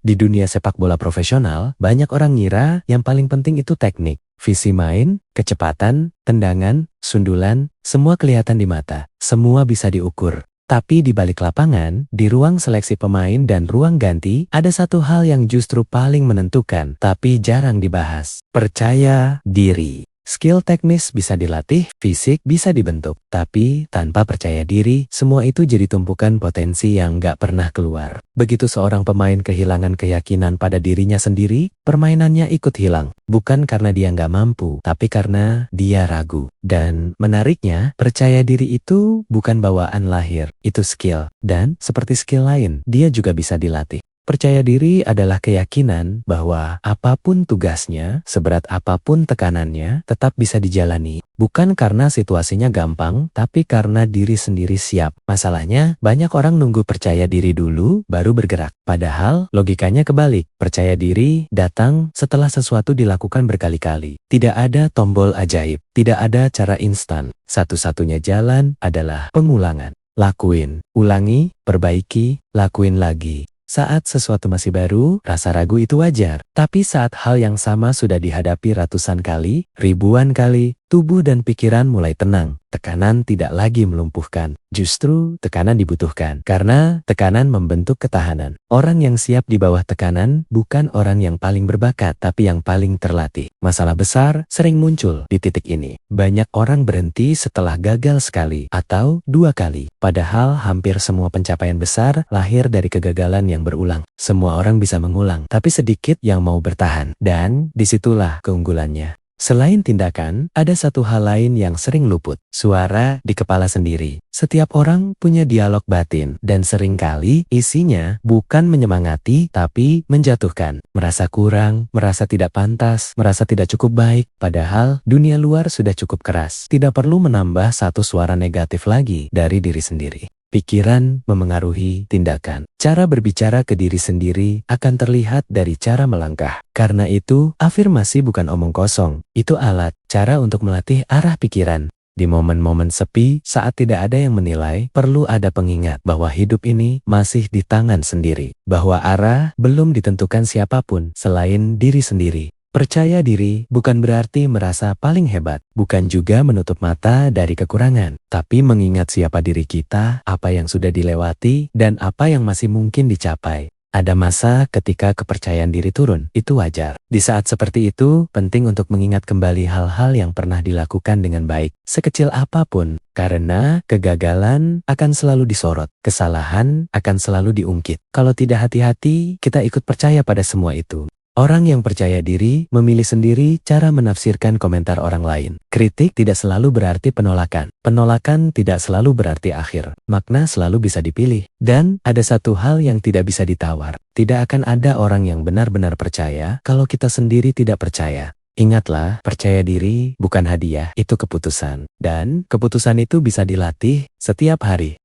Di dunia sepak bola profesional, banyak orang ngira yang paling penting itu teknik, visi main, kecepatan, tendangan, sundulan, semua kelihatan di mata. Semua bisa diukur. Tapi di balik lapangan, di ruang seleksi pemain dan ruang ganti, ada satu hal yang justru paling menentukan, tapi jarang dibahas. Percaya diri. Skill teknis bisa dilatih, fisik bisa dibentuk. Tapi tanpa percaya diri, semua itu jadi tumpukan potensi yang gak pernah keluar. Begitu seorang pemain kehilangan keyakinan pada dirinya sendiri, permainannya ikut hilang. Bukan karena dia gak mampu, tapi karena dia ragu. Dan menariknya, percaya diri itu bukan bawaan lahir, itu skill. Dan seperti skill lain, dia juga bisa dilatih. Percaya diri adalah keyakinan bahwa apapun tugasnya, seberat apapun tekanannya, tetap bisa dijalani. Bukan karena situasinya gampang, tapi karena diri sendiri siap. Masalahnya, banyak orang nunggu percaya diri dulu, baru bergerak. Padahal, logikanya kebalik. Percaya diri datang setelah sesuatu dilakukan berkali-kali. Tidak ada tombol ajaib, tidak ada cara instan. Satu-satunya jalan adalah pengulangan. Lakuin, ulangi, perbaiki, lakuin lagi. Saat sesuatu masih baru, rasa ragu itu wajar. Tapi saat hal yang sama sudah dihadapi ratusan kali, ribuan kali, tubuh dan pikiran mulai tenang. Tekanan tidak lagi melumpuhkan. Justru tekanan dibutuhkan. Karena tekanan membentuk ketahanan. Orang yang siap di bawah tekanan bukan orang yang paling berbakat, tapi yang paling terlatih. Masalah besar sering muncul di titik ini. Banyak orang berhenti setelah gagal sekali atau 2 kali. Padahal hampir semua pencapaian besar lahir dari kegagalan yang berulang. Semua orang bisa mengulang, tapi sedikit yang mau bertahan. Dan disitulah keunggulannya. Selain tindakan, ada satu hal lain yang sering luput. Suara di kepala sendiri. Setiap orang punya dialog batin, dan seringkali isinya bukan menyemangati, tapi menjatuhkan. Merasa kurang, merasa tidak pantas, merasa tidak cukup baik. Padahal dunia luar sudah cukup keras. Tidak perlu menambah satu suara negatif lagi dari diri sendiri. Pikiran memengaruhi tindakan. Cara berbicara ke diri sendiri akan terlihat dari cara melangkah. Karena itu, afirmasi bukan omong kosong. Itu alat, cara untuk melatih arah pikiran. Di momen-momen sepi, saat tidak ada yang menilai, perlu ada pengingat bahwa hidup ini masih di tangan sendiri. Bahwa arah belum ditentukan siapapun selain diri sendiri. Percaya diri bukan berarti merasa paling hebat, bukan juga menutup mata dari kekurangan, tapi mengingat siapa diri kita, apa yang sudah dilewati, dan apa yang masih mungkin dicapai. Ada masa ketika kepercayaan diri turun, itu wajar. Di saat seperti itu, penting untuk mengingat kembali hal-hal yang pernah dilakukan dengan baik, sekecil apapun, karena kegagalan akan selalu disorot, kesalahan akan selalu diungkit. Kalau tidak hati-hati, kita ikut percaya pada semua itu. Orang yang percaya diri memilih sendiri cara menafsirkan komentar orang lain. Kritik tidak selalu berarti penolakan. Penolakan tidak selalu berarti akhir. Makna selalu bisa dipilih. Dan ada satu hal yang tidak bisa ditawar. Tidak akan ada orang yang benar-benar percaya kalau kita sendiri tidak percaya. Ingatlah, percaya diri bukan hadiah, itu keputusan. Dan keputusan itu bisa dilatih setiap hari.